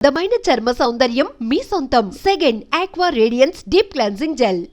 అందమైన చర్మ సౌందర్యం మీ సొంతం. Second aqua radiance deep cleansing gel.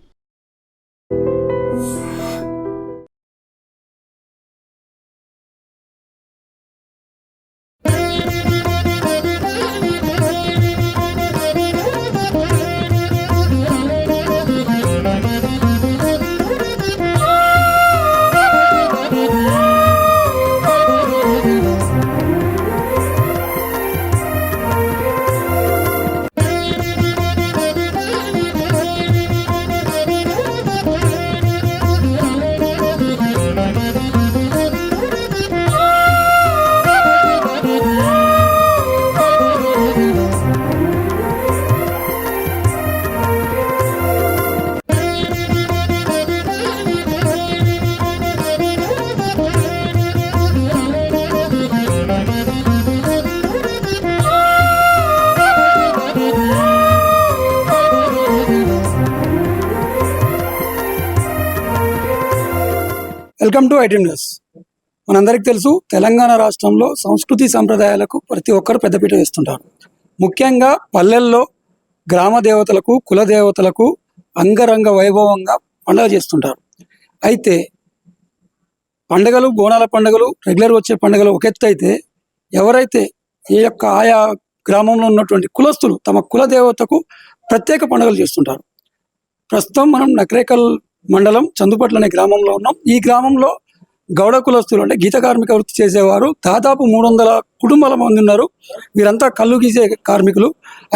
Welcome to IT news. మనందరికీ తెలుసు, తెలంగాణ రాష్ట్రంలో సంస్కృతి సంప్రదాయాలకు ప్రతి ఒక్కరు పెద్దపీట వేస్తుంటారు. ముఖ్యంగా పల్లెల్లో గ్రామ దేవతలకు, కుల దేవతలకు అంగరంగ వైభవంగా పండుగ చేస్తుంటారు. అయితే పండుగలు, బోనాల పండుగలు, రెగ్యులర్ వచ్చే పండుగలు ఒక ఎత్తు అయితే, ఎవరైతే ఆయా గ్రామంలో ఉన్నటువంటి కులస్తులు తమ కుల దేవతకు ప్రత్యేక పండుగలు చేస్తుంటారు. ప్రస్తుతం మనం నకరేకల్ మండలం చందుపట్ల అనే గ్రామంలో ఉన్నాం. ఈ గ్రామంలో గౌడ కులస్తులు అంటే గీత కార్మిక వృత్తి చేసేవారు దాదాపు 300 కుటుంబాల మంది ఉన్నారు. వీరంతా కళ్ళు గీసే కార్మికులు.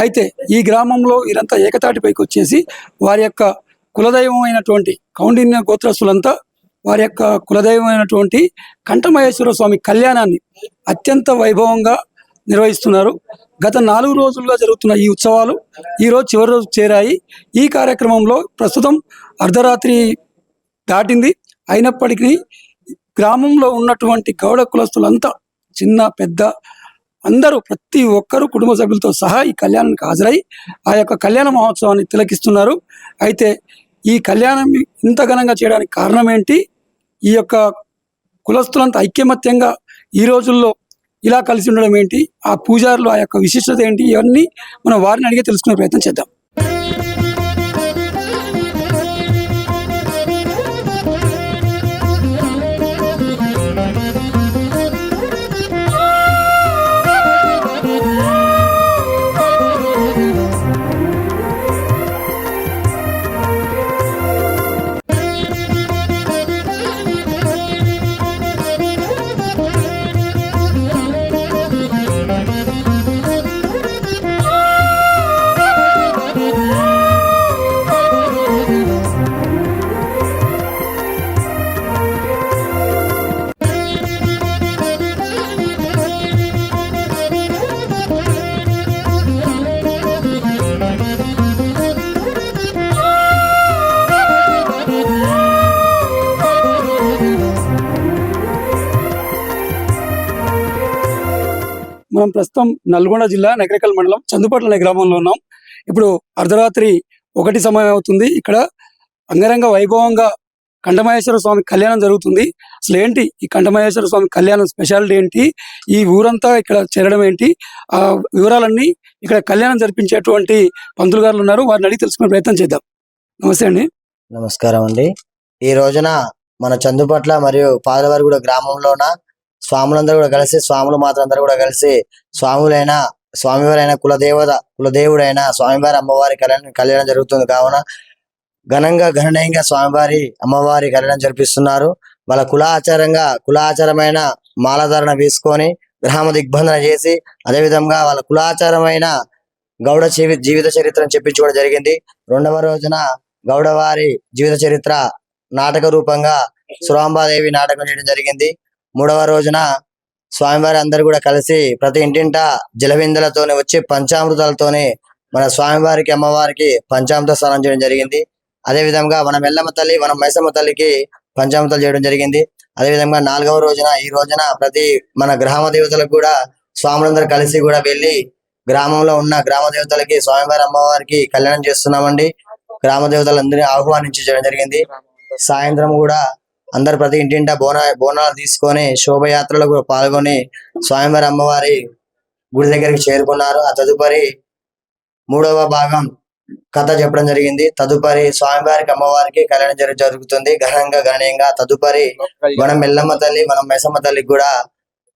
అయితే ఈ గ్రామంలో వీరంతా ఏకతాటిపైకి వచ్చేసి వారి యొక్క కులదైవమైనటువంటి కౌండిన్య గోత్రస్తులంతా వారి యొక్క కులదైవమైనటువంటి కంఠమహేశ్వర స్వామి కళ్యాణాన్ని అత్యంత వైభవంగా నిర్వహిస్తున్నారు. గత 4 రోజులుగా జరుగుతున్న ఈ ఉత్సవాలు ఈరోజు చివరి రోజు చేరాయి. ఈ కార్యక్రమంలో ప్రస్తుతం అర్ధరాత్రి దాటింది. అయినప్పటికీ గ్రామంలో ఉన్నటువంటి గౌడ కులస్తులంతా చిన్న పెద్ద అందరూ ప్రతి ఒక్కరూ కుటుంబ సభ్యులతో సహా ఈ కళ్యాణానికి హాజరై ఆ యొక్క కళ్యాణ మహోత్సవాన్ని తిలకిస్తున్నారు. అయితే ఈ కళ్యాణం ఇంత ఘనంగా చేయడానికి కారణం ఏంటి, ఈ యొక్క కులస్తులంతా ఐక్యమత్యంగా ఈ రోజుల్లో ఇలా కలిసి ఉండడం ఏంటి, ఆ పూజారులు ఆ యొక్క విశిష్టత ఏంటి, ఇవన్నీ మనం వారిని అడిగి తెలుసుకునే ప్రయత్నం చేద్దాం. మనం ప్రస్తుతం నల్గొండ జిల్లా నకరేకల్ మండలం చందుపట్ల అనే గ్రామంలో ఉన్నాం. ఇప్పుడు అర్ధరాత్రి 1 సమయం అవుతుంది. ఇక్కడ అంగరంగ వైభవంగా కంఠమహేశ్వర స్వామి కళ్యాణం జరుగుతుంది. అసలు ఏంటి ఈ కంఠమహేశ్వర స్వామి కళ్యాణం స్పెషాలిటీ ఏంటి, ఈ ఊరంతా ఇక్కడ చేరడం ఏంటి, ఆ వివరాలన్నీ ఇక్కడ కళ్యాణం జరిపించేటువంటి పంతులు గారు ఉన్నారు, వారిని అడిగి తెలుసుకునే ప్రయత్నం చేద్దాం. నమస్తే అండి. నమస్కారం అండి. ఈ రోజున మన చందుపట్ల మరియు పాదలవారిగూడ గ్రామంలోన స్వాములందరూ కూడా కలిసి, స్వాములు మాత్రం అందరూ కూడా కలిసి స్వామివారైన కులదేవుడైన స్వామివారి అమ్మవారి కళ్యాణం జరుగుతుంది. కావున గణనీయంగా స్వామివారి అమ్మవారి కళ్యాణం జరిపిస్తున్నారు. వాళ్ళ కులాచారమైన మాలధారణ వేసుకొని గ్రామ దిగ్బంధన చేసి, అదేవిధంగా వాళ్ళ కులాచారమైన గౌడ జీవిత చరిత్రను చెప్పించుకోవడం జరిగింది. 2వ రోజున గౌడవారి జీవిత చరిత్ర నాటక రూపంగా సురాంబాదేవి నాటకం చేయడం జరిగింది. 3వ రోజున స్వామివారి అందరు కూడా కలిసి ప్రతి ఇంటింట జలవిందలతోనే వచ్చి పంచామృతాలతోనే మన స్వామివారికి అమ్మవారికి పంచామృత స్నానం చేయడం జరిగింది. అదే విధంగా మన మెల్లమ్మ తల్లి, మన మైసమ్మ తల్లికి పంచామృతాలు చేయడం జరిగింది. అదే విధంగా 4వ రోజున ఈ రోజున ప్రతి మన గ్రామ దేవతలకు కూడా స్వాములందరూ కలిసి కూడా వెళ్ళి గ్రామంలో ఉన్న గ్రామ దేవతలకి స్వామివారి అమ్మవారికి కళ్యాణం చేస్తున్నామండి. గ్రామ దేవతలందరినీ ఆహ్వానించి చేయడం జరిగింది. సాయంత్రం కూడా అందరు ప్రతి ఇంటింట బోనాలు తీసుకొని శోభయాత్రలో కూడా పాల్గొని స్వామివారి అమ్మవారి గుడి దగ్గరికి చేరుకున్నారు. ఆ తదుపరి మూడవ భాగం కథ చెప్పడం జరిగింది. తదుపరి స్వామివారికి అమ్మవారికి కళ్యాణం జరుగుతుంది ఘనంగా గణనీయంగా. తదుపరి మనం ఎల్లమ్మ తల్లి మనం మైసమ్మ తల్లికి కూడా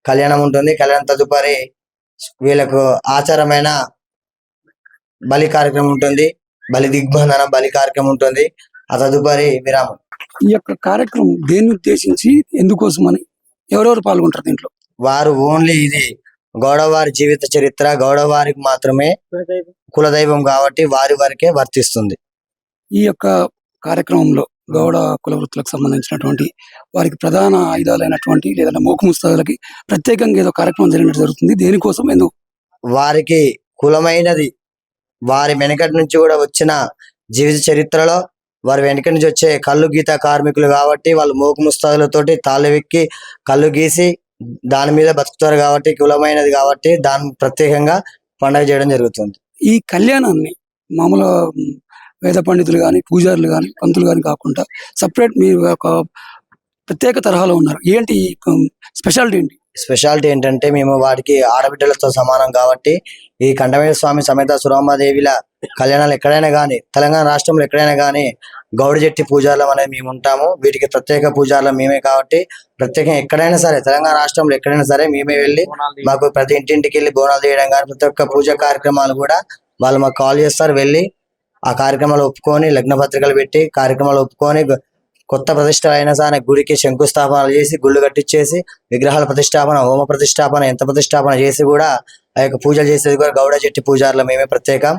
కళ్యాణం ఉంటుంది. కళ్యాణం తదుపరి వీళ్ళకు ఆచారమైన బలి కార్యక్రమం ఉంటుంది. బలి దిగ్బంధన బలి కార్యక్రమం ఉంటుంది. ఆ తదుపరి విరామం. ఈ యొక్క కార్యక్రమం దేన్ని ఉద్దేశించి ఎందుకోసమని ఎవరెవరు పాల్గొంటారు దీంట్లో? వారు ఓన్లీ ఇది గౌడవారి జీవిత చరిత్ర, గౌడవారికి మాత్రమే కులదైవం కాబట్టి వారి వరకే వర్తిస్తుంది. ఈ యొక్క కార్యక్రమంలో గౌడ కుల వృత్తులకు సంబంధించినటువంటి వారికి ప్రధాన ఆయుధాలైనటువంటి లేదా మోకు ముస్తాదులకి ప్రత్యేకంగా ఏదో కార్యక్రమం జరిగినట్టు జరుగుతుంది. దేనికోసం ఎందుకు? వారికి కులమైనది వారి వెనకటి నుంచి కూడా వచ్చిన జీవిత చరిత్రలో వారి వెనక నుంచి వచ్చే కళ్ళు గీత కార్మికులు కాబట్టి వాళ్ళు మోకు ముస్తాదులతోటి తాళ్ళు వెక్కి కళ్ళు గీసి దాని మీద బతుకుతారు కాబట్టి కులమైనది కాబట్టి దాన్ని ప్రత్యేకంగా పండుగ చేయడం జరుగుతుంది. ఈ కళ్యాణాన్ని మామూలు వేద పండితులు కానీ పూజారులు కానీ పంతులు కానీ కాకుండా సపరేట్ మీరు ఒక ప్రత్యేక తరహాలో ఉన్నారు. ఏంటి ఈ స్పెషాలిటీ ఏంటి? స్పెషాలిటీ ఏంటంటే మేము వాటికి ఆడబిడ్డలతో సమానం కాబట్టి ఈ కంఠమేశ్వర స్వామి సమేత సురమాదేవిల కళ్యాణాలు ఎక్కడైనా కానీ తెలంగాణ రాష్ట్రంలో ఎక్కడైనా కానీ గౌడ జట్టి పూజారులం అనేది మేము ఉంటాము. వీటికి ప్రత్యేక పూజారులం మేమే కాబట్టి ప్రత్యేకంగా ఎక్కడైనా సరే తెలంగాణ రాష్ట్రంలో ఎక్కడైనా సరే మేమే వెళ్ళి మాకు ప్రతి ఇంటింటికి వెళ్ళి బోనాలు చేయడం కానీ ప్రతి ఒక్క పూజ కార్యక్రమాలు కూడా వాళ్ళు మాకు కాల్ చేస్తారు. వెళ్ళి ఆ కార్యక్రమాలు ఒప్పుకొని లగ్న పత్రికలు పెట్టి కార్యక్రమాలు ఒప్పుకొని కొత్త ప్రతిష్ట అయినా సరే గుడికి శంకుస్థాపనలు చేసి గుళ్ళు కట్టించేసి విగ్రహాల ప్రతిష్టాపన హోమ ప్రతిష్టాపన ఎంత ప్రతిష్టాపన చేసి కూడా ఆ యొక్క పూజలు చేసేది కూడా గౌడ జట్టి పూజారులు మేమే ప్రత్యేకం.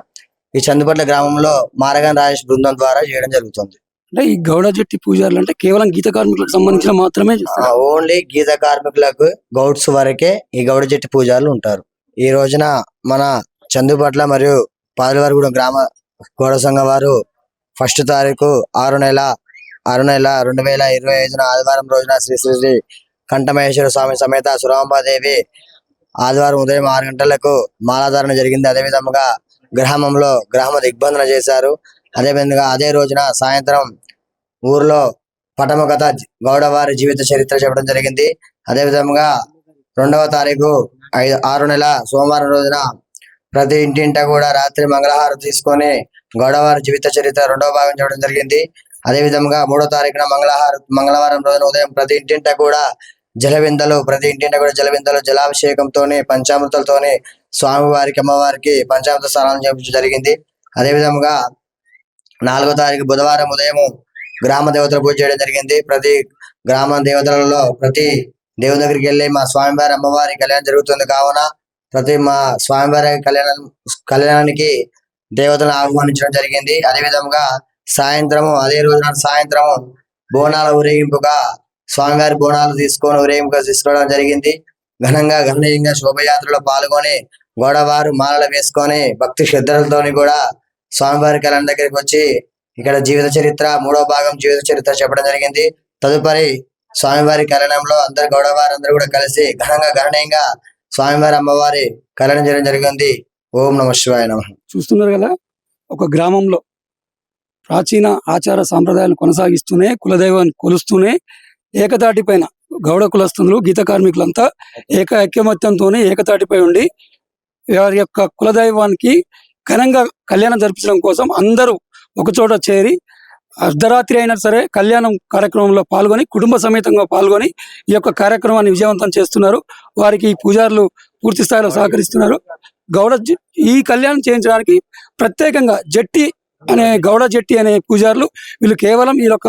ఈ చందుపట్ల గ్రామంలో మారగాన్ రాజేష్ బృందం ద్వారా చేయడం జరుగుతుంది. అంటే ఈ గౌడ జట్టి పూజారులు అంటే కేవలం గీత కార్మికులకు సంబంధించిన మాత్రమే చేస్తారా? ఓన్లీ గీత కార్మికులకు గౌడ్స్ వరకే ఈ గౌడ జట్టి పూజారులు ఉంటారు. ఈ రోజున మన చందుపట్ల మరియు పాదలవారిగూడెం గ్రామ గౌడ సంఘం వారు 1 తారీఖు 6 నెల 2025 ఆదివారం రోజున శ్రీ శ్రీ శ్రీ కంఠమహేశ్వర స్వామి సమేత సురాంబాదేవి ఆదివారం ఉదయం 6 గంటలకు మాలాధారణ జరిగింది. అదేవిధంగా గ్రామంలో గ్రామ దిగ్బంధన చేశారు. అదేవిధంగా అదే రోజున సాయంత్రం ఊర్లో పటమ కథ గౌడవారి జీవిత చరిత్ర చెప్పడం జరిగింది. అదేవిధంగా 2వ తారీఖు 6 నెల సోమవారం రోజున ప్రతి ఇంటింట కూడా రాత్రి మంగళహారతి తీసుకొని గౌడవారి జీవిత చరిత్ర 2వ భాగం చెప్పడం జరిగింది. అదేవిధంగా 3వ తారీఖున మంగళవారం రోజున ఉదయం ప్రతి ఇంటింట కూడా జలవిందలు జలాభిషేకంతోని పంచామృతాలతోని స్వామివారికి అమ్మవారికి పంచామృత స్నానం చేయడం జరిగింది. అదేవిధంగా 4వ తారీఖు బుధవారం ఉదయం గ్రామ దేవతల పూజ చేయడం జరిగింది. ప్రతి గ్రామ దేవతలలో ప్రతి దేవుని దగ్గరికి వెళ్ళి మా స్వామివారి అమ్మవారి కళ్యాణం జరుగుతుంది కావున ప్రతి మా స్వామివారి కళ్యాణానికి దేవతలను ఆహ్వానించడం జరిగింది. అదేవిధంగా అదే రోజున సాయంత్రం బోనాల ఊరేగింపుగా స్వామివారి బోనాలు ఊరేగింపుగా తీసుకోవడం జరిగింది. గణనీయంగా శోభయాత్రలో పాల్గొని గోడవారు మాలలు వేసుకొని భక్తి శ్రద్ధలతోని కూడా స్వామివారి కళ్యాణం దగ్గరికి వచ్చి ఇక్కడ జీవిత చరిత్ర 3వ భాగం జీవిత చరిత్ర చెప్పడం జరిగింది. తదుపరి స్వామివారి కళ్యాణంలో అందరు గౌడవారందరూ కూడా కలిసి గణనీయంగా స్వామివారి అమ్మవారి కళ్యాణం చేయడం జరిగింది. ఓం నమ శివాయ నమః. చూస్తున్నారు కదా, ఒక గ్రామంలో ప్రాచీన ఆచార సాంప్రదాయాలను కొనసాగిస్తూనే కులదైవాన్ని కొలుస్తూనే ఏకతాటి పైన గౌడ కులస్తులు గీత కార్మికులంతా ఐకమత్యంతోనే ఏకతాటిపై ఉండి వారి యొక్క కులదైవానికి ఘనంగా కళ్యాణం జరిపించడం కోసం అందరూ ఒకచోట చేరి అర్ధరాత్రి అయినా సరే కళ్యాణం కార్యక్రమంలో పాల్గొని కుటుంబ సమేతంగా పాల్గొని ఈ యొక్క కార్యక్రమాన్ని విజయవంతం చేస్తున్నారు. వారికి పూజారులు పూర్తి స్థాయిలో సహకరిస్తున్నారు. ఈ కళ్యాణం చేయించడానికి ప్రత్యేకంగా గౌడ జట్టి అనే పూజారులు వీళ్ళు కేవలం ఈ యొక్క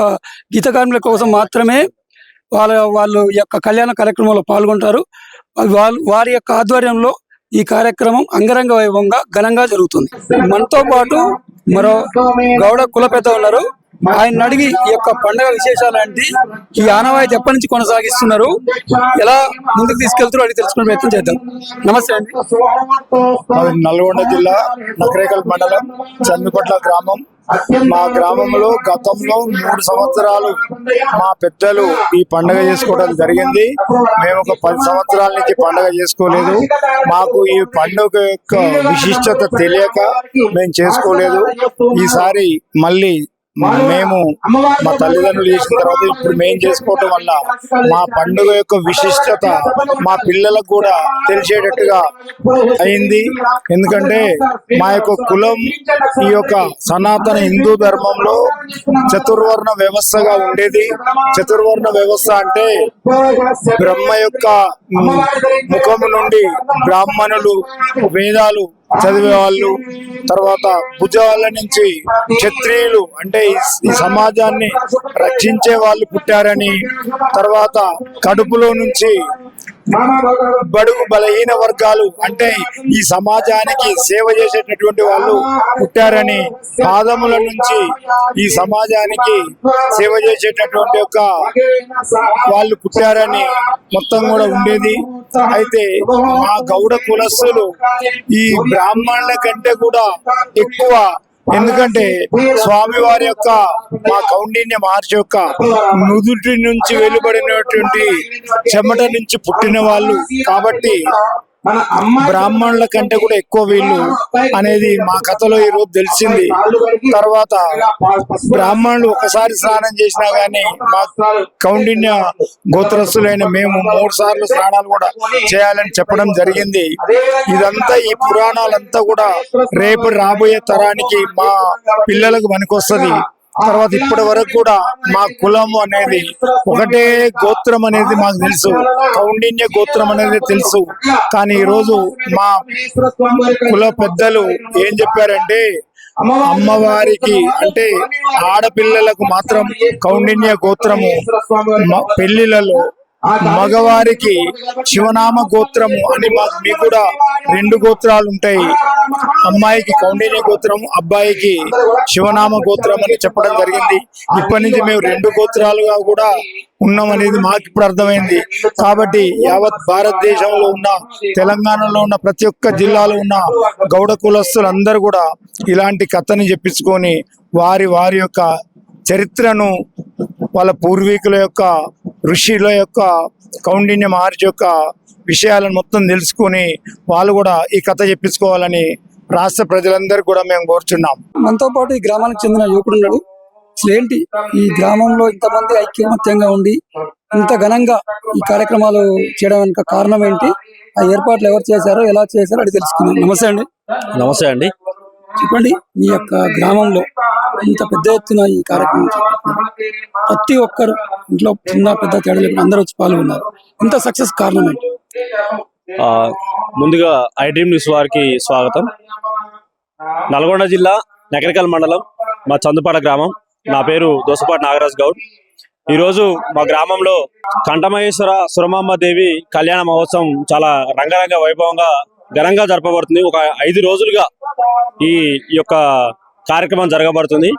గీత కార్మికుల కోసం మాత్రమే వాళ్ళు యొక్క కళ్యాణ కార్యక్రమంలో పాల్గొంటారు. వారి యొక్క ఆధ్వర్యంలో ఈ కార్యక్రమం అంగరంగ వైభవంగా ఘనంగా జరుగుతుంది. మనతో పాటు మరో గౌడ కుల పెద్ద ఉన్నారు. ఆయన అడిగి ఈ యొక్క పండుగ విశేషాలు ఏంటి, ఈ ఆనవాయితీ ఎప్పటి నుంచి కొనసాగిస్తున్నారు, ఎలా ముందుకు తీసుకెళ్తారో అడిగి తెలుసుకునే ప్రయత్నం చేద్దాం. నమస్తే అండి. నల్గొండ జిల్లా నకరేకల్ మండలం చందుపట్ల గ్రామం. మా గ్రామంలో గతంలో 3 సంవత్సరాలు మా పెద్దలు ఈ పండుగ చేసుకోవడం జరిగింది. మేము ఒక 10 సంవత్సరాల నుంచి పండుగ చేసుకోలేదు. మాకు ఈ పండుగ యొక్క విశిష్టత తెలియక మేము చేసుకోలేదు. ఈసారి మళ్ళీ మేము మా తల్లిదండ్రులు చేసిన తర్వాత ఇప్పుడు మేము చేసుకోవటం వల్ల మా పండుగ యొక్క విశిష్టత మా పిల్లలకు కూడా తెలిసేటట్టుగా అయింది. ఎందుకంటే మా యొక్క కులం ఈ యొక్క సనాతన హిందూ ధర్మంలో చతుర్వర్ణ వ్యవస్థగా ఉండేది. చతుర్వర్ణ వ్యవస్థ అంటే బ్రహ్మ యొక్క ముఖము నుండి బ్రాహ్మణులు వేదాలు చదివే వాళ్ళు, తర్వాత భుజాల నుంచి క్షత్రియులు అంటే ఈ సమాజాన్ని రక్షించే వాళ్ళు పుట్టారని, తర్వాత కడుపులో నుంచి బడుగు బలహీన వర్గాలు అంటే ఈ సమాజానికి సేవ చేసేటటువంటి వాళ్ళు పుట్టారని, పాదముల నుంచి ఈ సమాజానికి సేవ చేసేటటువంటి ఒక వాళ్ళు పుట్టారని మొత్తం కూడా ఉండేది. అయితే మా గౌడ కులస్తులు ఈ బ్రాహ్మణుల కంటే కూడా ఎక్కువ, ఎందుకంటే స్వామి వారి యొక్క మా కౌండిన్య మహర్షి యొక్క నుదుటి నుంచి వెలువడినటువంటి చెమట నుంచి పుట్టిన వాళ్ళు కాబట్టి బ్రాహ్మణుల కంటే కూడా ఎక్కువ వీళ్ళు అనేది మా కథలో ఈ రోజు తెలిసింది. తర్వాత బ్రాహ్మణులు ఒకసారి స్నానం చేసినా గానీ మా కౌండిన్య గోత్రస్తులైన మేము 3 సార్లు స్నానాలు కూడా చేయాలని చెప్పడం జరిగింది. ఇదంతా ఈ పురాణాలంతా కూడా రేపు రాబోయే తరానికి మా పిల్లలకు పనికొస్తది. తర్వాత ఇప్పటి వరకు కూడా మా కులము అనేది ఒకటే గోత్రం అనేది మాకు తెలుసు, కౌండిన్య గోత్రం అనేది తెలుసు. కానీ ఈ రోజు మా కుల పెద్దలు ఏం చెప్పారంటే అమ్మవారికి అంటే ఆడపిల్లలకు మాత్రం కౌండిన్య గోత్రము పెళ్లిలలో, మగవారికి శివనామ గోత్రము అని మీకు కూడా 2 గోత్రాలు ఉంటాయి. అమ్మాయికి కౌండిన్య గోత్రం, అబ్బాయికి శివనామ గోత్రం అని చెప్పడం జరిగింది. ఇప్పటి నుంచి మేము 2 గోత్రాలుగా కూడా ఉన్నాం అనేది మాకు ఇప్పుడు అర్థమైంది. కాబట్టి యావత్ భారతదేశంలో ఉన్న, తెలంగాణలో ఉన్న ప్రతి ఒక్క జిల్లాలో ఉన్న గౌడ కులస్తులందరూ కూడా ఇలాంటి కథని చెప్పించుకొని వారి వారి యొక్క చరిత్రను, వాళ్ళ పూర్వీకుల యొక్క ఋషుల యొక్క కౌండిన్య మహర్షి యొక్క విషయాలను మొత్తం తెలుసుకొని వాళ్ళు కూడా ఈ కథ చెప్పించుకోవాలని రాష్ట్ర ప్రజలందరూ కూడా మేము కోరుచున్నాం. మనతో పాటు ఈ గ్రామానికి చెందిన యువకుడు ఉన్నాడు. అసలు ఏంటి ఈ గ్రామంలో ఇంతమంది ఐక్యమత్యంగా ఉండి ఇంత ఘనంగా ఈ కార్యక్రమాలు చేయడం వెనుక కారణం ఏంటి, ఆ ఏర్పాట్లు ఎవరు చేశారో, ఎలా చేశారో అది తెలుసుకుందాం. నమస్తే అండి. నమస్తే అండి. చెప్పండి, మీ యొక్క గ్రామంలో ఇంత పెద్ద ఎత్తున ఈ కార్యక్రమం చేపట్టారు. ప్రతి ఒక్కరు ఇంట్లో చిన్న పెద్ద తేడా లేకుండా అందరూ వచ్చి పాల్గొన్నారు. ఇంత సక్సెస్ కారణం ఏంటి? ముందుగా ఐడ్రీమ్ న్యూస్ వారికి స్వాగతం. నల్గొండ జిల్లా నకరికల్ మండలం మా చందుపాడ గ్రామం. నా పేరు దోసపాటి నాగరాజ్ గౌడ్. ఈరోజు మా గ్రామంలో కంఠమహేశ్వర సురమాంబ దేవి కళ్యాణ మహోత్సవం చాలా రంగరంగ వైభవంగా ఘనంగా జరపబడుతుంది. ఒక 5 రోజులుగా ఈ యొక్క కార్యక్రమం జరగబడుతుంది.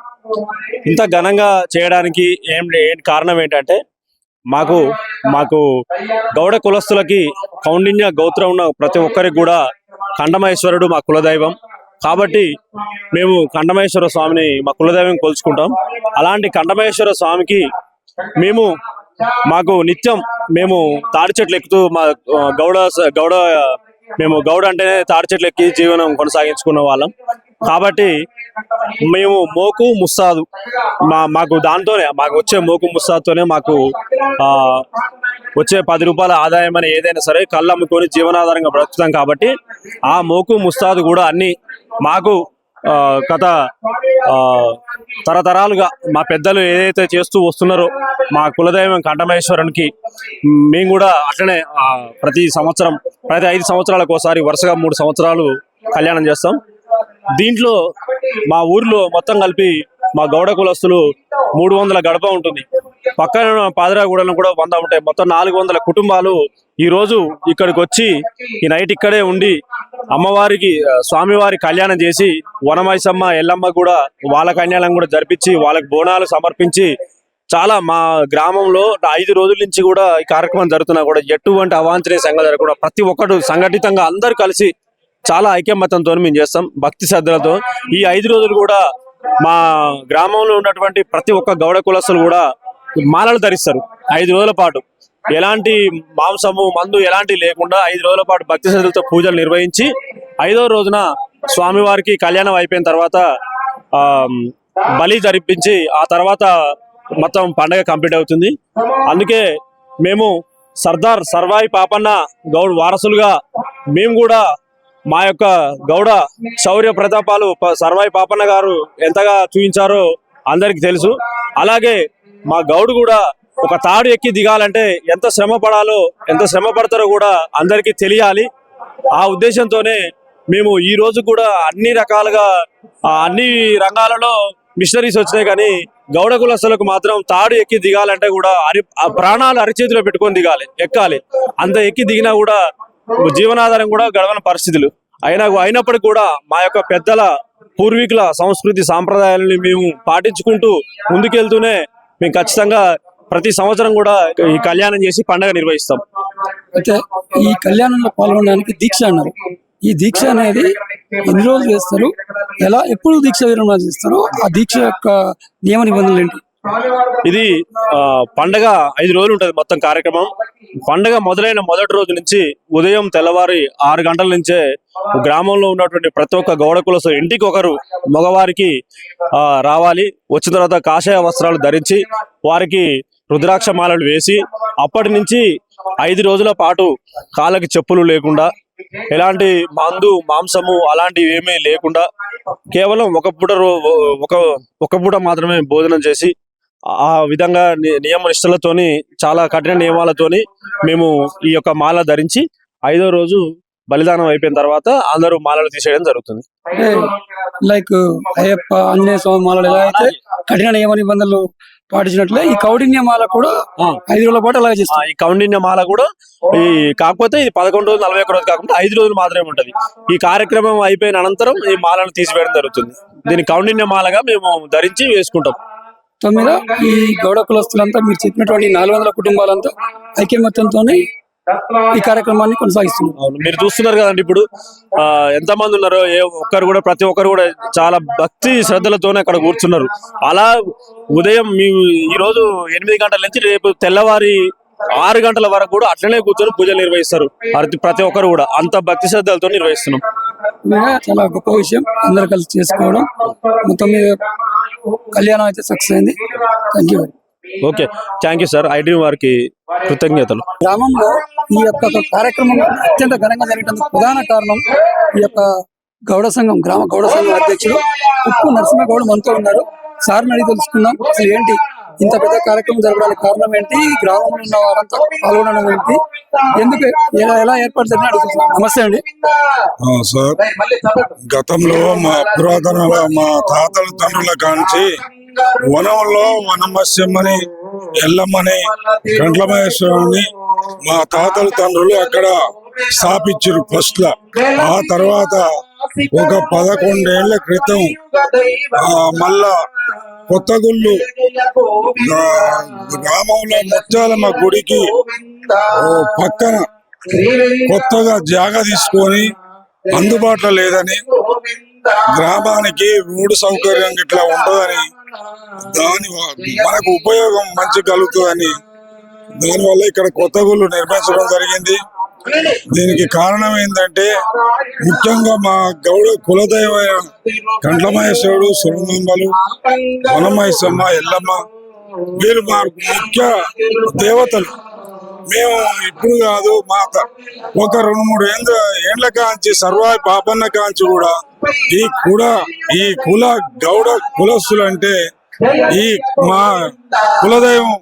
ఇంత ఘనంగా చేయడానికి ఏంటి కారణం ఏంటంటే మాకు గౌడ కులస్తులకి కౌండిన్య గోత్రం ఉన్న ప్రతి ఒక్కరికి కూడా కంఠమహేశ్వరుడు మా కులదైవం. కాబట్టి మేము కంఠమహేశ్వర స్వామిని మా కులదైవం కొలుచుకుంటాం. అలాంటి కంఠమహేశ్వర స్వామికి మాకు నిత్యం మేము తాడి చెట్లు ఎక్కుతూ మా మేము గౌడ అంటేనే తాడి చెట్లు ఎక్కి జీవనం కొనసాగించుకున్న వాళ్ళం. కాబట్టి మేము మోకు ముస్తాదు మాకు వచ్చే మోకు ముస్తాదుతోనే మాకు వచ్చే 10 రూపాయల ఆదాయం అని ఏదైనా సరే కళ్ళు అమ్ముకొని జీవనాధారంగా బ్రతుకుతాం. కాబట్టి ఆ మోకు ముస్తాదు కూడా అన్ని మాకు కథ తరతరాలుగా మా పెద్దలు ఏదైతే చేస్తూ వస్తున్నారో మా కులదైవం కంఠమహేశ్వరునికి మేము కూడా అట్లనే ప్రతి 5 సంవత్సరాలకు ఒకసారి వరుసగా 3 సంవత్సరాలు కళ్యాణం చేస్తాం. దీంట్లో మా ఊర్లో మొత్తం కలిపి మా గౌడ కులస్తులు 300 గడప ఉంటుంది. పక్కన పాదరాగూడలో కూడా 100 ఉంటాయి. మొత్తం 400 కుటుంబాలు ఈ రోజు ఇక్కడికి వచ్చి ఈ నైట్ ఇక్కడే ఉండి అమ్మవారికి స్వామివారి కళ్యాణం చేసి వనమైసమ్మ ఎల్లమ్మ కూడా వాళ్ళ కళ్యాణం కూడా జరిపించి వాళ్ళకి బోనాలు సమర్పించి చాలా మా గ్రామంలో 5 రోజుల నుంచి కూడా ఈ కార్యక్రమం జరుగుతున్నా కూడా ఎటువంటి అవాంఛనీయ సంఘటన జరగకుండా ప్రతి ఒక్కరు సంఘటితంగా అందరు కలిసి చాలా ఐక్యమత్యంతో మేము చేస్తాం, భక్తి శ్రద్ధలతో. ఈ 5 రోజులు కూడా మా గ్రామంలో ఉన్నటువంటి ప్రతి ఒక్క గౌడ కులస్తులు కూడా మాలలు ధరిస్తారు. 5 రోజుల పాటు ఎలాంటి మాంసము మందు ఎలాంటి లేకుండా 5 రోజుల పాటు భక్తి శ్రద్ధలతో పూజలు నిర్వహించి 5వ రోజున స్వామివారికి కళ్యాణం అయిపోయిన తర్వాత బలి జరిపించి ఆ తర్వాత మొత్తం పండగ కంప్లీట్ అవుతుంది. అందుకే మేము సర్దార్ సర్వాయి పాపన్న గౌడ్ వారసులుగా మేము కూడా మా యొక్క గౌడ శౌర్య ప్రతాపాలు సర్వాయి పాపన్న గారు ఎంతగా చూపించారో అందరికి తెలుసు. అలాగే మా గౌడు కూడా ఒక తాడు ఎక్కి దిగాలంటే ఎంత శ్రమ పడాలో, ఎంత శ్రమ పడతారో కూడా అందరికీ తెలియాలి. ఆ ఉద్దేశంతోనే మేము ఈ రోజు కూడా అన్ని రకాలుగా అన్ని రంగాలలో మిషనరీస్ వచ్చినాయి, కానీ గౌడ కులస్తులకు మాత్రం తాడు ఎక్కి దిగాలంటే కూడా ఆ ప్రాణాలు అరిచేతిలో పెట్టుకొని దిగాలి, ఎక్కాలి. అంత ఎక్కి దిగినా కూడా జీవనాధారం కూడా గడవని పరిస్థితులు అయినప్పటికీ కూడా మా యొక్క పెద్దల పూర్వీకుల సంస్కృతి సాంప్రదాయాలని మేము పాటించుకుంటూ ముందుకెళ్తూనే మేము ఖచ్చితంగా ప్రతి సంవత్సరం కూడా ఈ కళ్యాణం చేసి పండుగ నిర్వహిస్తాం. అయితే ఈ కళ్యాణంలో పాల్గొనడానికి దీక్ష అన్నారు. ఈ దీక్ష అనేది ఎన్ని రోజులు చేస్తారు, ఎప్పుడు దీక్ష విరమణ చేస్తారు, ఆ దీక్ష యొక్క నియమ నిబంధనలు ఏంటి? ఇది పండగ 5 రోజులు ఉంటుంది మొత్తం కార్యక్రమం. పండగ మొదలైన మొదటి రోజు నుంచి ఉదయం తెల్లవారి 6 గంటల నుంచే గ్రామంలో ఉన్నటువంటి ప్రతి ఒక్క గౌడ కులస్తు ఇంటికి ఒకరు మగవారికి రావాలి. వచ్చిన తర్వాత కాషాయ వస్త్రాలు ధరించి వారికి రుద్రాక్ష మాలలు వేసి అప్పటి నుంచి 5 రోజుల పాటు కాళ్ళకి చెప్పులు లేకుండా, ఎలాంటి మందు మాంసము అలాంటివి ఏమీ లేకుండా కేవలం ఒక పూట మాత్రమే భోజనం చేసి ఆ విధంగా నియమ నిష్టలతోని చాలా కఠిన నియమాలతోని మేము ఈ యొక్క మాల ధరించి 5వ రోజు బలిదానం అయిపోయిన తర్వాత అందరూ మాలలు తీసేయడం జరుగుతుంది. లైక్ అయ్యప్ప ఆంజనేయ స్వామి మాలలు ఎలా అయితే కఠిన నియమ నిబంధనలు పాటించినట్లే ఈ కౌండిన్య మాల కూడా 5 రోజుల పాటు అలాగే చేస్తాం. ఈ కౌండిన్య మాల కూడా కాకపోతే ఇది 11 రోజులు 41 రోజులు కాకుండా 5 రోజులు మాత్రమే ఉంటది. ఈ కార్యక్రమం అయిపోయిన అనంతరం ఈ మాలను తీసివేయడం జరుగుతుంది. దీని కౌండిన్య మాలగా మేము ధరించి వేసుకుంటాం. తొమ్మిది ఈ గౌడ కులస్తులంతా మీరు చెప్పినటువంటి 400 కుటుంబాలంతా ఐక్యమత్యంతో ఈ కార్యక్రమాన్ని కొనసాగిస్తున్నారు. మీరు చూస్తున్నారు కదండి ఇప్పుడు ఎంతమంది ఉన్నారో, ప్రతి ఒక్కరు కూడా చాలా భక్తి శ్రద్ధలతోనే అక్కడ కూర్చున్నారు. అలా ఉదయం మేము ఈ రోజు 8 గంటల నుంచి రేపు తెల్లవారి 6 గంటల వరకు కూడా అట్లనే కూర్చొని పూజలు నిర్వహిస్తారు. ప్రతి ఒక్కరు కూడా అంత భక్తి శ్రద్ధలతో నిర్వహిస్తున్నాం. చాలా గొప్ప విషయం, అందరు కలిసి చేసుకోవడం. మొత్తం మీద కళ్యాణం అయితే సక్సెస్ అయింది. Thank you. Okay, thank you sir. IDream వారికి కృతజ్ఞతలు. గ్రామంలో ఈ యొక్క కార్యక్రమం అత్యంత ఘనంగా జరగడానికి ప్రధాన కారణం ఈ యొక్క గౌడ సంఘం, గ్రామ గౌడ సంఘం అధ్యక్షుడు ఉప్పు నరసింహగౌడ్ మనతో ఉన్నారు. సార్ని అడిగి తెలుసుకుందాం, అసలు ఏంటి ఇంత పెద్ద కార్యక్రమం జరగడానికి కారణం ఏంటి, గ్రామంలో ఉన్న వారంతా పాల్గొనడం ఏంటి, ఎందుకు ఎలా ఏర్పాటు జరిగిన అడుగుతున్నాం. నమస్తే అండి. సార్, గతంలో మా పురాతన మా తాతల తండ్రుల కాంచి వనంలో వనమత్స్యమ్మని, ఎల్లమ్మని, కంట్లమహేశ్వరుని మా తాతల తండ్రులు అక్కడ స్థాపించారు ఫస్ట్ లా. ఆ తర్వాత ఒక 11 ఏళ్ల క్రితం మళ్ళా కొత్తగుళ్ళు గ్రామంలో ముత్యాలమ్మ గుడికి పక్కన కొత్తగా జాగా తీసుకొని అందుబాటులో లేదని, గ్రామానికి రోడ్డు సౌకర్యం ఇట్లా ఉంటుందని, మనకు ఉపయోగం మంచి కలుగుతుందని దానివల్ల ఇక్కడ కొత్త గుళ్ళు నిర్మించడం జరిగింది. దీనికి కారణం ఏంటంటే ముఖ్యంగా మా గౌడ కులదైవమైన కంట్లమహేశ్వరుడు, సురమాంబలు, వనమహేశ్వమ్మ, ఎల్లమ్మ వీరు మా ముఖ్య దేవతలు. మేము ఇప్పుడు కాదు, మా ఒక 2-3 ఏళ్ల కాంచి సర్వాయి పాపన్న కాంచి కూడా ఈ కుల గౌడ కులస్తులు అంటే ఈ మా కులదైవం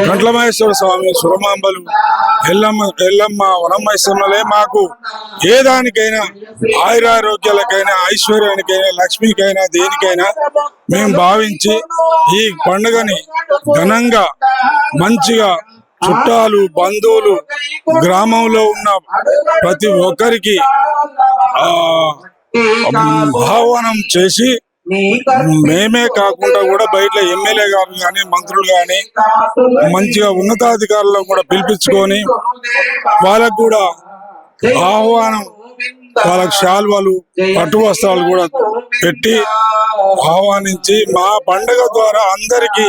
కంట్లమహేశ్వర స్వామి, సురమాంబలు, ఎల్లమ్మ, వనమహేశ్వరులే మాకు ఏ దానికైనా, ఆయురారోగ్యాలకైనా, ఐశ్వర్యానికైనా, లక్ష్మికైనా, దేనికైనా మేము భావించి ఈ పండుగని ఘనంగా మంచిగా చుట్టాలు, బంధువులు, గ్రామంలో ఉన్న ప్రతి ఒక్కరికి ఆహ్వానం చేసి మేమే కాకుండా కూడా బయట ఎమ్మెల్యే గారు కానీ, మంత్రులు కానీ, మంచిగా ఉన్నతాధికారులను కూడా పిలిపించుకొని వాళ్ళకు కూడా ఆహ్వానం, వాళ్ళకి శాల్వాలు, పట్టు వస్త్రాలు కూడా పెట్టి ఆహ్వానించి మా పండుగ ద్వారా అందరికీ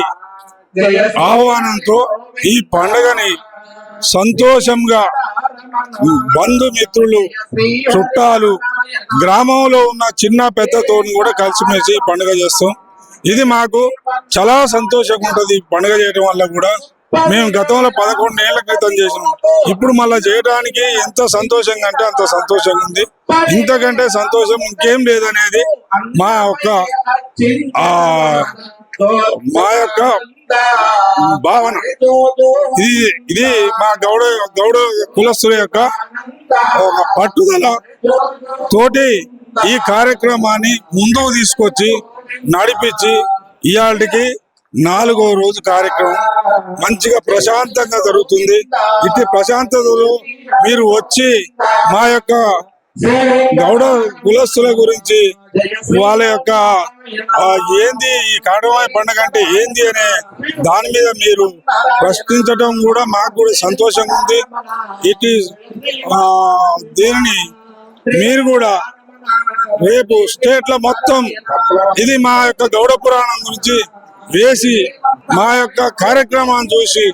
ఆహ్వానంతో ఈ పండుగని సంతోషంగా బంధుమిత్రులు, చుట్టాలు, గ్రామంలో ఉన్న చిన్న పెద్దతో కూడా కలిసిమెలిసి పండుగ చేస్తాం. ఇది మాకు చాలా సంతోషంగా ఉంటుంది. పండుగ చేయడం వల్ల కూడా మేము గతంలో 11 ఏళ్ల క్రితం చేసినాం. ఇప్పుడు మళ్ళా చేయడానికి ఎంత సంతోషంగా అంటే అంత సంతోషంగా ఉంది. ఇంతకంటే సంతోషం ఇంకేం లేదనేది మా యొక్క భావన. ఇది మా గౌడ కులస్తుల యొక్క ఒక పట్టుదల తోటి ఈ కార్యక్రమాన్ని ముందుకు తీసుకొచ్చి నడిపించి ఇవాళకి 4వ రోజు కార్యక్రమం మంచిగా ప్రశాంతంగా జరుగుతుంది. ఇట్టి ప్రశాంతతలో మీరు వచ్చి మా యొక్క గౌడ కులస్తుల గురించి వాళ్ళ యొక్క ఏంది ఈ కాటమాయ పండుగ అంటే ఏంది అనే దాని మీద మీరు ప్రశ్నించడం కూడా మాకు కూడా సంతోషంగా ఉంది. ఇటు దీనిని మీరు కూడా రేపు స్టేట్ లో మొత్తం ఇది మా యొక్క గౌడ పురాణం గురించి వేసి మా యొక్క కార్యక్రమాన్ని చూసి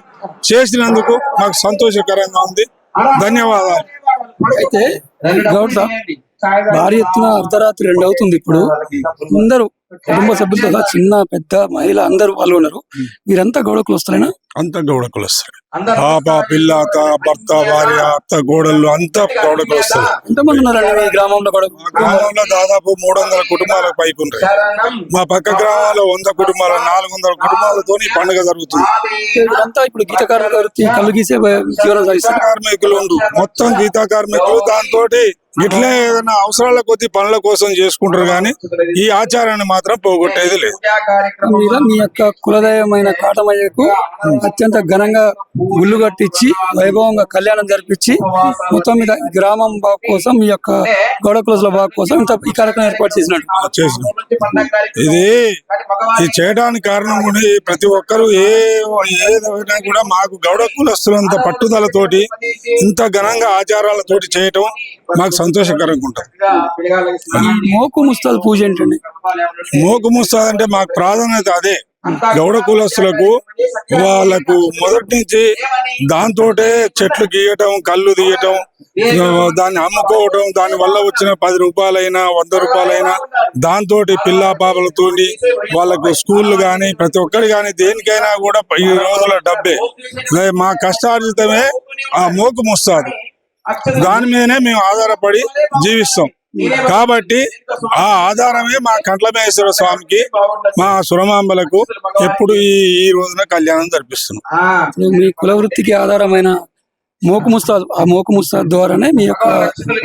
చేసినందుకు మాకు సంతోషకరంగా ఉంది. ధన్యవాదాలు. అయితే గౌడ్ సాబ్ భారీ ఎత్తున అర్ధరాత్రి 2 అవుతుంది. ఇప్పుడు అందరూ కుటుంబ సభ్యులతో చిన్న పెద్ద మహిళ అందరూ పాల్గొన్నారు. వీరంతా గౌడ కులస్తులైనా? అంత గౌడ కులస్తులు, పాప పిల్ల భర్త భార్య అత్త గోడళ్ళు అంతా గౌడ కులస్తులు. ఎంతమంది ఉన్నారండి మీ గ్రామంలో? మా గ్రామంలో దాదాపు 300 కుటుంబాలకు పైకి ఉంటాయి. మా పక్క గ్రామంలో 100 కుటుంబాలు 400 కుటుంబాలతో ఈ పండుగ జరుగుతుంది. వీరంతా ఇప్పుడు గీత కార్మిక వృత్తి కళ్ళు గీసే జీవనం సాగిస్తారు. కార్మికులు మొత్తం గీతా కార్మికులు దాంతో ఇట్లే ఏదైనా అవసరాల కొద్ది పనుల కోసం చేసుకుంటారు, కానీ ఈ ఆచారాన్ని మాత్రం పోగొట్టేది లేదు. మీద మీ యొక్క కులదైవమైన కాటమయ్యకు అత్యంత ఘనంగా గుళ్ళు కట్టించి వైభవంగా కళ్యాణం జరిపించి మొత్తం మీద గ్రామం బాగు కోసం మీ యొక్క గౌడ కులసుల బాగు కోసం ఇంత ఈ కార్యక్రమం ఏర్పాటు చేసినట్టు ఇది చేయడానికి కారణం కూడా ప్రతి ఒక్కరు ఏదైనా కూడా మాకు గౌడ కులస్తులంత పట్టుదలతోటి ఇంత ఘనంగా ఆచారాలతోటి చేయటం మాకు సంతోషకరంగా ఉంటుంది. మోకు ముస్తాదు పూజ ఏంటండి? మోకు ముస్తాదు అంటే మాకు ప్రాధాన్యత అదే. గౌడ కులస్తులకు వాళ్ళకు మొదటి నుంచి దాంతోటే చెట్లు గీయటం, కళ్ళు తీయటం, దాన్ని అమ్ముకోవటం, దాని వల్ల వచ్చిన 10 రూపాయలైనా 100 రూపాయలైనా దాంతో పిల్ల పాపలతో వాళ్ళకు స్కూళ్ళు కానీ ప్రతి ఒక్కరు కానీ దేనికైనా కూడా ఈ రోజుల డబ్బే. మా కష్టార్జితమే ఆ మోకు ముస్తాదు. దాని మీదనే మేము ఆధారపడి జీవిస్తాం. కాబట్టి ఆ ఆధారమే మా కంట్లమేశ్వర స్వామికి, మా సురమాంబలకు ఎప్పుడు ఈ రోజున కళ్యాణం జరిపిస్తున్నాం. మీ కుల వృత్తికి ఆధారమైన మోకు ముస్తాదు, ఆ మోకు ముస్తాదు ద్వారానే మీ యొక్క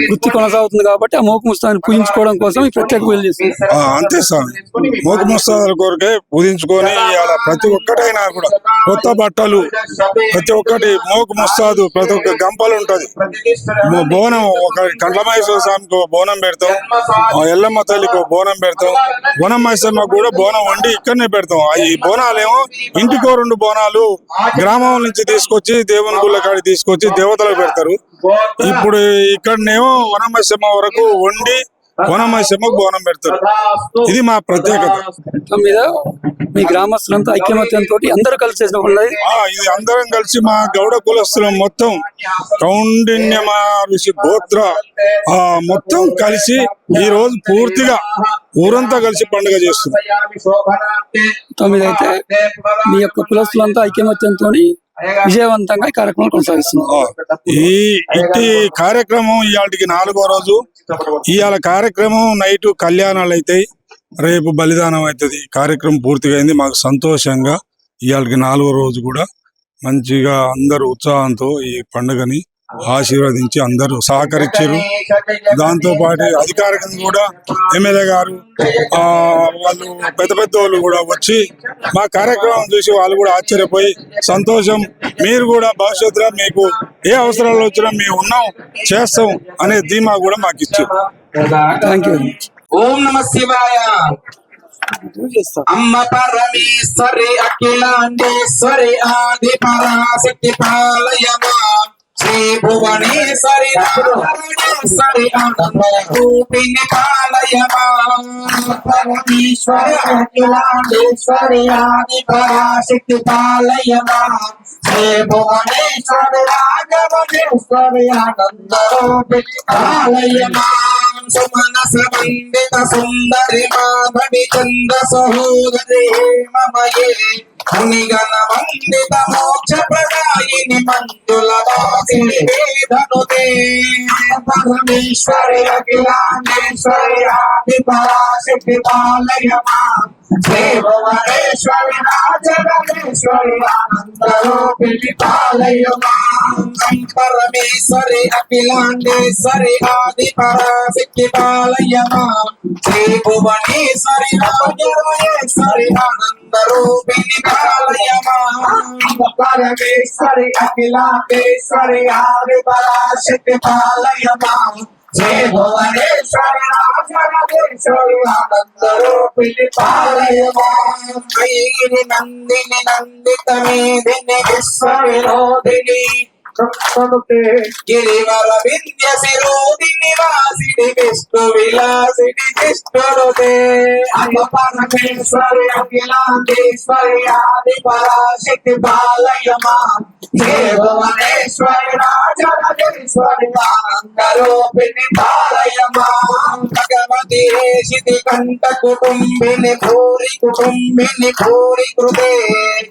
వృత్తి కొనసాగుతుంది. కాబట్టి ఆ మోకు ముస్తాదుని పూజించుకోవడం కోసం ఈ ప్రత్యేక పూజలు చేస్తుంది. అంతే స్వామి, మోకు ముస్తాదుల కొరకే పూజించుకొని ఇలా ప్రతి ఒక్కటైనా కూడా కొత్త బట్టలు, ప్రతి ఒక్కటి మోకు ముస్తాదు, ప్రతి ఒక్క గంపలు ఉంటది. బోనం ఒక కంట్లమహేశ్వర స్వామికి బోనం పెడతాం, ఎల్లమ్మ తల్లికి బోనం పెడతాం, వనమహేశ్వరమ్మకు కూడా బోనం వండి ఇక్కడనే పెడతాం. ఈ బోనాలేమో ఇంటికో 2 బోనాలు గ్రామం నుంచి తీసుకొచ్చి దేవుని గుళ్ళ కాడికి తీసుకొచ్చి దేవతలకు పెడతారు. ఇప్పుడు ఇక్కడనేమో వనమహేశ్వరమ్మ వరకు వండి వనమహేశ్వరమ్మకు బోనం పెడతారు. ఇది మా ప్రత్యేకత. మీద మీ గ్రామస్తులంతా ఐక్యమత్యంతో అందరూ కలిసి చేసిన ఇది అందరం కలిసి మా గౌడ కులస్తులం మొత్తం కౌండిన్యమ ఋషి గోత్ర మొత్తం కలిసి ఈ రోజు పూర్తిగా ఊరంతా కలిసి పండుగ చేస్తుంది. అయితే మీ యొక్క కులస్తులంతా ఐక్యమత్యంతో విజయవంతంగా ఈ కార్యక్రమం కొనసాగిస్తున్నారు. ఇట్టి కార్యక్రమం ఇవాళకి 4వ రోజు. ఇవాళ కార్యక్రమం నైట్ కళ్యాణాలు అవుతాయి, రేపు బలిదానం అవుతుంది. కార్యక్రమం పూర్తిగా అయింది. మాకు సంతోషంగా ఇవాళకి 4వ రోజు కూడా మంచిగా అందరూ ఉత్సాహంతో ఈ పండుగని ఆశీర్వదించి అందరూ సహకరించారు. దాంతో పాటు అధికారికంగా కూడా ఎమ్మెల్యే గారు వాళ్ళు పెద్ద వాళ్ళు కూడా వచ్చి మా కార్యక్రమం చూసి వాళ్ళు కూడా ఆశ్చర్యపోయి సంతోషం, మీరు కూడా భవిష్యత్తులో మీకు ఏ అవసరాలు వచ్చినా మేము ఉన్నాం, చేస్తాం అనే ధీమా కూడా మాకు ఇచ్చారు. Thank you very much. ఓం నమ శివాయ. అమ్మ పరమేశ్వరి అఖిలాండేశ్వరి ఆది పరాశక్తి పాలయమా శ్రీ భువనేశ్వరి నారాయణేశ్వరి ఆనందరూపిణి పాలయమా. పరమేశ్వరి అఖిలాండేశ్వరి ఆది పరాశక్తి పాలయమా శ్రీ భువనేశ్వరి రాఘవనేశ్వరి ఆనందరూపిణి పాలయమా. సుమనస వందిత సుందరి మాధవి చంద్ర సహోదరి హేమమయే మునిగణ వందిత మోక్ష ప్రదాయిని మంజుల వాసిని వేదనుతే పరమేశ్వరి అఖిలాండేశ్వరి ఆది పరాశక్తి పాలయమా దేవవరేశ్వరి రాజరాజేశ్వరి ఆనందరూపిణి పాలయమా పరమేశ్వరి అఖిలాండేశ్వరి ఆది పరాశక్తి పాలయమా త్రిభువనేశ్వరి రాజరాజేశ్వరి ఆనందరూపిణి పాలయమా పరమేశ్వరి అఖిలాండేశ్వరి ఆది పరాశక్తి పాలయమా జయ భువనేశ్వరి రాజరాజేశ్వరి ఆనందరూపిణి పాలయమా ఐగిరి నందిని నందిత మేదిని విశ్వవినోదిని గిరివర వింధ్య శిరోదిని వాసిని విష్ణు విలాసిని విష్ణురుదే పరమేశ్వరి అఖిలాండేశ్వరి ఆది పరాశక్తి పాలయమా జయ భువనేశ్వరి రాజరాజేశ్వరి ఆనందరూపిణి పాలయమా భగవతి హేషితి కంఠ కుటుంబిని భూరి కుటుంబిని భూరి కృతే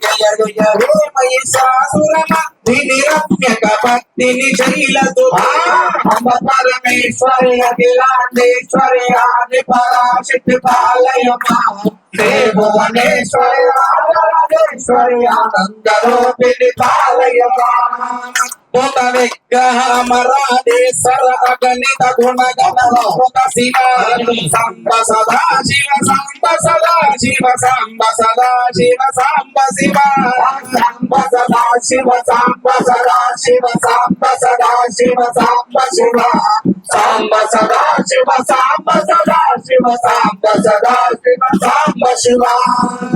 జయ జయ హే మహిషాసురమర్దిని రమ్యక భక్తిని శైలసుభా పరమేశ్వరి అఖిలాండేశ్వరి ఆది పరాశక్తి పాలయమా భువనేశ్వరి రాజరాజేశ్వరి ఆనందరూపిణి పాలయమా భూత విగ్రహ మరాధేశ్వర అగణిత గుణగణ భూత శివ సాంబ సదా శివ సాంబ సదా శివ సాంబ సదా శివ సాంబ శివ సాంబ సదా శివ సాంబ సదా శివ సాంబ సదా శివ సాంబ శివ సాంబ సదా శివ సాంబ సదా శివ సాంబ సదా శివ సాంబ శివ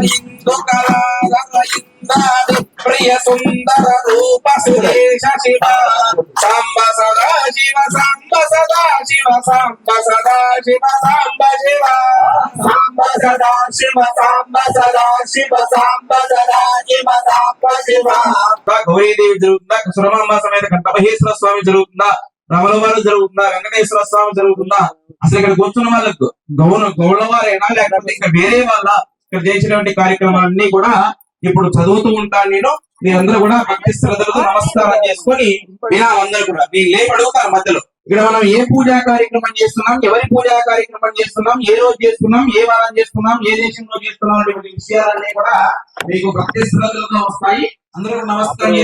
ఇందు కళాధర ఇంద్రాది ప్రియ సుందర రూప సురేశ శివ సాంబ సదా శివ సాంబ సదా శివ సాంబ సదా శివ సాంబ శివ సాంబ సదా శివ సాంబ సదా శివ సాంబ సదా శివ సాంబ శివ గౌరీదేవి జరుగుతుందా సురమాంబ సమేత కంఠమహేశ్వర స్వామి జరుగుతుందా రమణవారు జరుగుతుందా వెంకటేశ్వర స్వామి జరుగుతుందా అసలు ఇక్కడ కూర్చున్న వాళ్ళకు గౌరవారైనా లేకపోతే ఇంకా వేరే వాళ్ళ ఇక్కడ చేసినటువంటి కార్యక్రమాలన్నీ కూడా ఇప్పుడు చదువుతూ ఉంటాను నేను మీరందరూ కూడా భక్తి శ్రద్ధలతో నమస్కారం చేసుకొని వినాలందరూ కూడా మీరు లేపు అడుగుతారు మధ్యలో ఇక్కడ మనం ఏ పూజా కార్యక్రమం చేస్తున్నాం ఎవరి పూజా కార్యక్రమం చేస్తున్నాం ఏ రోజు చేస్తున్నాం ఏ వారం చేస్తున్నాం ఏ దేశంలో చేస్తున్నాం అనేటువంటి విషయాలన్నీ కూడా మీకు భక్తి శ్రద్ధలతో వస్తాయి అందరూ నమస్కారం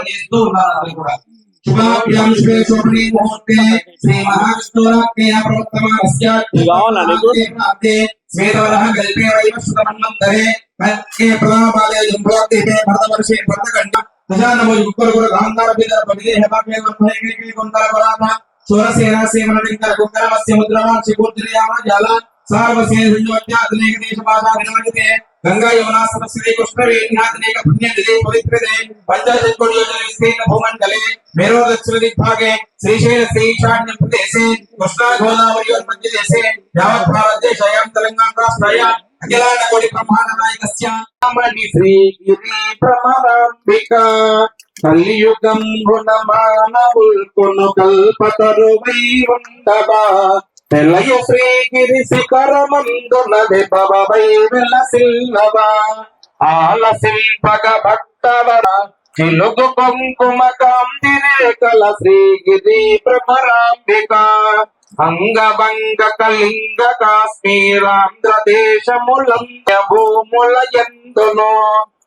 చేస్తూ ఉన్నారు అందరూ కూడా శుభాభ్యాం శుభే శోభనే ముహూర్తే శ్రీ మహావిష్ణురాజ్ఞయ ప్రవర్తమానస్యాత్తే స్వేదవరః గల్పే వైవస్వతమన్నంతరే కల్కే ప్రలాపాలే జంభోద్దీపే భరతవర్షే భరతకంఠ ప్రజానమో యుక్తరుగురు గాంధార బిదర పదిగే హేమాపే వంభయకే కొందర కొరాత సూరసేన సేమనలింగ కుంకరమస్య ముద్రమా శివోద్రియామ జాల సార్వసేన సంయోజ్యాతనేక దేశ భాషా వినాయతే గంగా యమునా సరస్వతి కృష్ణవేణ్యాతనేక పుణ్యనిధే పవిత్రదే పంచాశత్కోటి యోజన విస్తీర్ణ భూమండలే మేరో దక్షిణ దిగ్భాగే శ్రీశైల శ్రీశాన్య ప్రదేశే కృష్ణా గోదావరి దేశే యావత్ భారతదేశయాం తెలంగాణ రాష్ట్రాయాం అఖిలాండ కోటి బ్రహ్మాండ నాయకస్య మణి శ్రీగిరి భ్రమరాంబిక కలియుగం గుణమానవుల్ కొను కల్పతరువై ఉండబా తెలయ శ్రీగిరి శిఖరమందునది భవవై వెలసిల్లవా ఆలసింపగ భక్తవర చిలుగు కుంకుమ కాంతిరేకల శ్రీగిరి భ్రమరాంబిక అంగభంగ కళింగ కాశ్మీరాంధ్ర దేశములంత భూముల ఎందును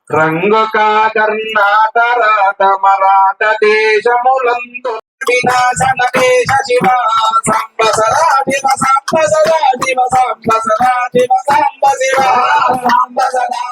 రంగు కర్ణాటక మరాఠ దేశములందు వినాశన దేశ శివ సాంబ సదా శివ సాంబ సదా శివ సాంబ సదా శివ సాంబ శివ సాంబ సదా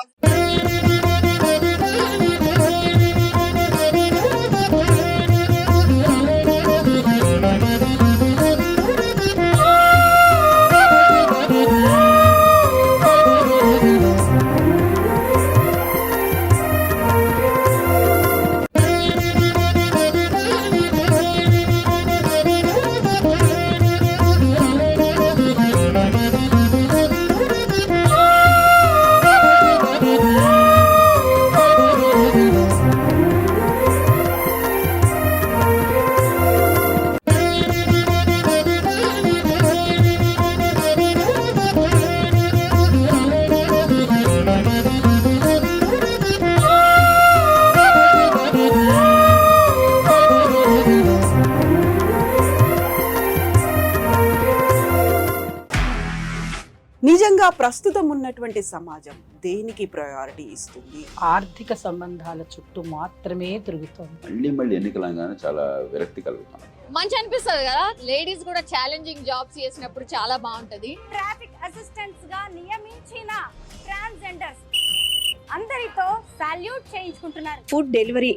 ఇంకా ప్రస్తుతం ఉన్నటువంటి సమాజం దేనికి ప్రయారిటీ ఇస్తుంది? ఆర్థిక సంబంధాల చుట్టూ మాత్రమే తిరుగుతోంది. మళ్ళీ ఎన్నికలంగానే చాలా విరక్తి కలుగుతాను. మంచి అనిపిస్తుంది కదా, లేడీస్ కూడా ఛాలెంజింగ్ జాబ్స్ చేసినప్పుడు చాలా బాగుంటది. ట్రాఫిక్ అసిస్టెంట్స్ గా నియమించిన ట్రాన్స్జెండర్స్ అందరితో సాల్యూట్ చేయించుకుంటున్నారు. Food delivery